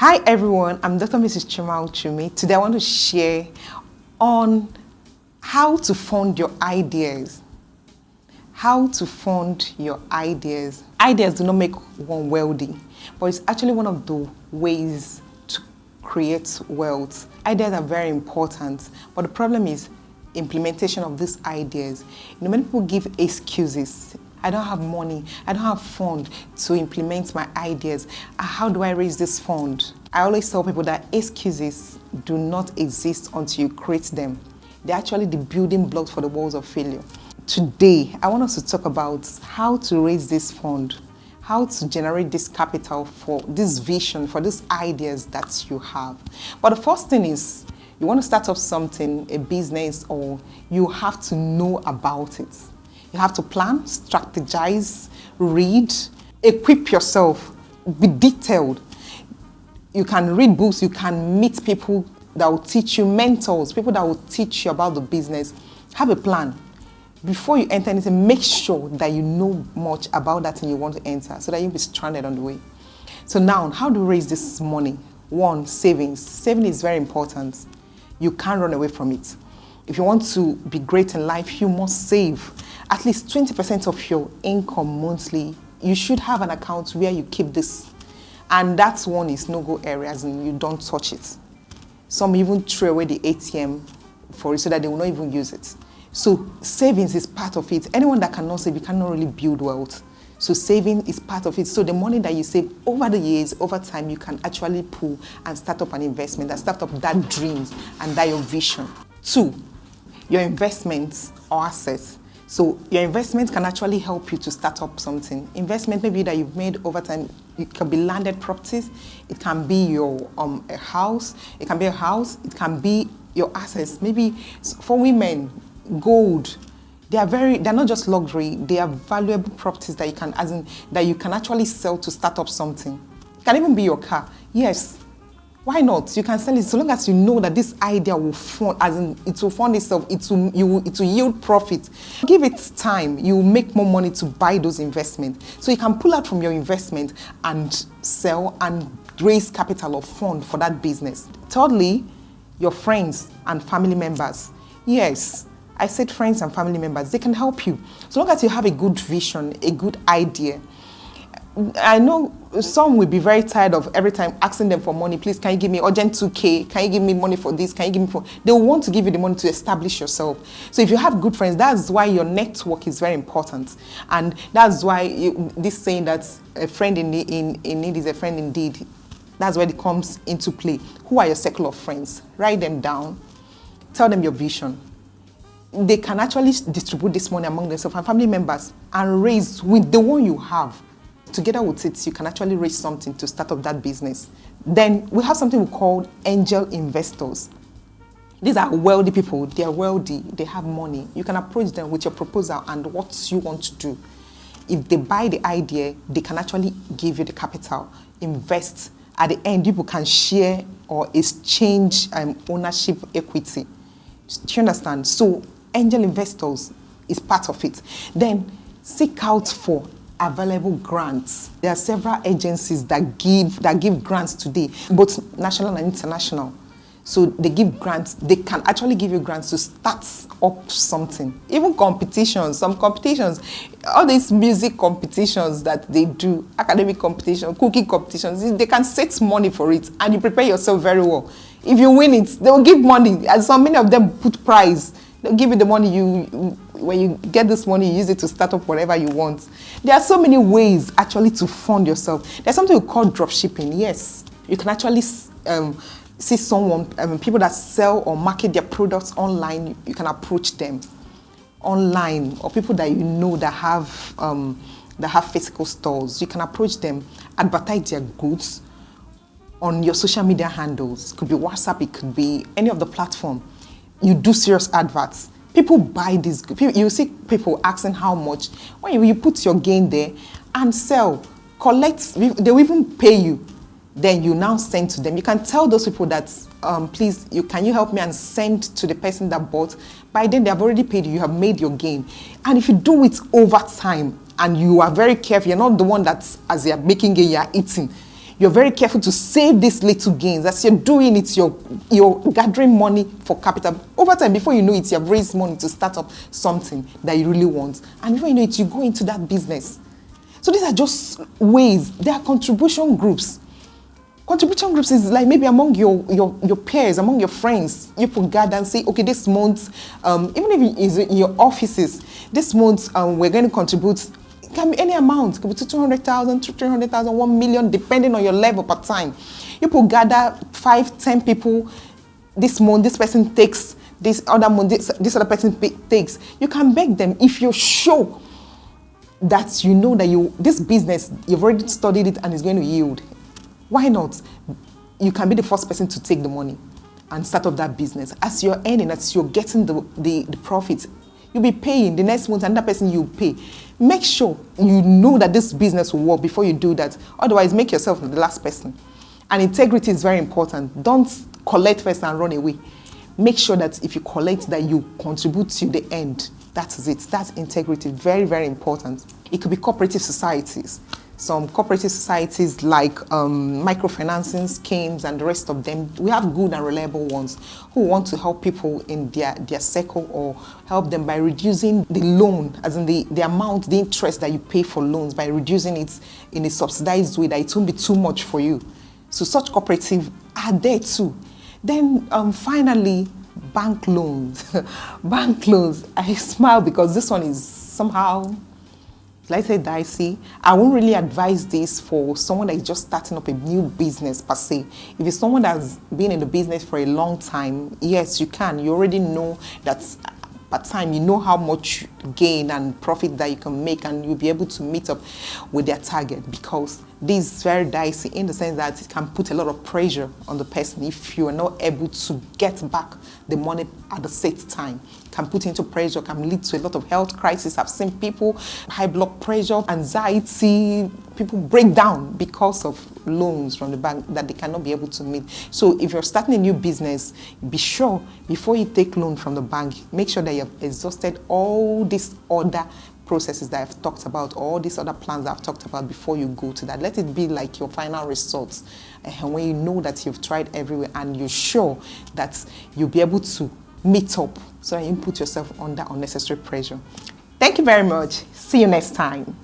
Hi everyone, I'm Dr. Mrs. Chioma Uche Ume. Today I want to share on how to fund your ideas. How to fund your ideas. Ideas do not make one wealthy, but it's actually one of the ways to create wealth. Ideas are very important, but the problem is implementation of these ideas. Many people give excuses. I don't have money, I don't have fund to implement my ideas. How do I raise this fund? I always tell people that excuses do not exist until you create them. They're actually the building blocks for the walls of failure. Today, I want us to talk about how to raise this fund, how to generate this capital for this vision, for these ideas that you have. But the first thing is, you want to start up something, a business, or you have to know about it. You have to plan, strategize, read, equip yourself, be detailed. You can read books, you can meet people that will teach you, mentors, people that will teach you about the business. Have a plan. Before you enter anything, make sure that you know much about that thing you want to enter so that you'll be stranded on the way. So now, how do you raise this money? One, savings. Saving is very important. You can't run away from it. If you want to be great in life, you must save at least 20% of your income monthly. You should have an account where you keep this. And that one is no-go areas and you don't touch it. Some even throw away the ATM for it so that they will not even use it. So savings is part of it. Anyone that cannot save, you cannot really build wealth. So saving is part of it. So the money that you save over the years, over time, you can actually pull and start up an investment and start up that dreams and that your vision. Two, your investments or assets. So your investment can actually help you to start up something. Investment maybe that you've made over time. It can be landed properties. It can be your a house. It can be a house. It can be your assets. Maybe for women, gold. They're not just luxury. They are valuable properties that you can actually sell to start up something. It can even be your car. Yes. Why not? You can sell it so long as you know that this idea will fund, it will fund itself, it will yield profit. Give it time, you will make more money to buy those investments. So you can pull out from your investment and sell and raise capital or fund for that business. Thirdly, your friends and family members. Yes, I said friends and family members, they can help you. So long as you have a good vision, a good idea. I know some will be very tired of every time asking them for money. Please, can you give me urgent 2K? Can you give me money for this? Can you give me for... They want to give you the money to establish yourself. So if you have good friends, that's why your network is very important. And that's why this saying that a friend in need is a friend indeed, that's where it comes into play. Who are your circle of friends? Write them down. Tell them your vision. They can actually distribute this money among themselves and family members and raise with the one you have. Together with it, you can actually raise something to start up that business. Then we have something we call angel investors. These are wealthy people. They are wealthy. They have money. You can approach them with your proposal and what you want to do. If they buy the idea, they can actually give you the capital, invest. At the end, people can share or exchange ownership equity. Do you understand? So angel investors is part of it. Then seek out for available grants. There are several agencies that give grants today, both national and international. So they give grants. They can actually give you grants to start up something. Even competitions, some competitions, all these music competitions that they do, academic competitions, cooking competitions, they can set money for it and you prepare yourself very well. If you win it, they will give money. And so many of them put prize. They'll give you the money. When you get this money, you use it to start up whatever you want. There are so many ways actually to fund yourself. There's something we call drop shipping. Yes, you can actually see someone, people that sell or market their products online. You can approach them online, or people that you know that have physical stores. You can approach them, advertise their goods on your social media handles. It could be WhatsApp, it could be any of the platform. You do serious adverts. People buy this. You see people asking how much. When you put your gain there and sell, collect, they will even pay you. Then you now send to them. You can tell those people that, please, can you help me and send to the person that bought. By then, they have already paid you. You have made your gain. And if you do it over time and you are very careful, you're not the one that's, as you're making gain, you're eating. You're very careful to save these little gains. As you're doing it, you're gathering money for capital. Over time, before you know it, you've raised money to start up something that you really want. And before you know it, you go into that business. So these are just ways. There are contribution groups. Contribution groups is like maybe among your peers, among your friends. You can gather and say, okay, this month, even if it's in your offices, this month we're going to contribute. It can be any amount. It could be 200,000, 300,000, 1 million, depending on your level per time. You could gather 5, 10 people. This month, this person takes. This other month, this other person takes. You can beg them if you show that you know that this business, you've already studied it and it's going to yield. Why not? You can be the first person to take the money and start up that business. As you're earning, as you're getting the profits, you'll be paying. The next month, another person you pay. Make sure you know that this business will work before you do that. Otherwise, make yourself the last person. And integrity is very important. Don't collect first and run away. Make sure that if you collect, that you contribute to the end. That is it. That's integrity. Very, very important. It could be cooperative societies. Some cooperative societies like microfinancing schemes and the rest of them, we have good and reliable ones who want to help people in their circle or help them by reducing the loan, as in the amount, the interest that you pay for loans, by reducing it in a subsidized way that it won't be too much for you. So such cooperatives are there too. Then finally, bank loans. Bank loans, I smile because this one is somehow, let's say, dicey. I won't really advise this for someone that is just starting up a new business per se. If it's someone that's been in the business for a long time, yes, you can. You already know that per time, you know how much gain and profit that you can make, and you'll be able to meet up with their target, because this is very dicey in the sense that it can put a lot of pressure on the person if you are not able to get back the money at the set time. It can put into pressure, can lead to a lot of health crises. I've seen people, high blood pressure, anxiety, people break down because of loans from the bank that they cannot be able to meet. So if you're starting a new business, be sure before you take loan from the bank, make sure that you've exhausted all these other processes that I've talked about, all these other plans that I've talked about before you go to that. Let it be like your final results. And when you know that you've tried everywhere and you're sure that you'll be able to meet up, so that you put yourself under unnecessary pressure. Thank you very much. See you next time.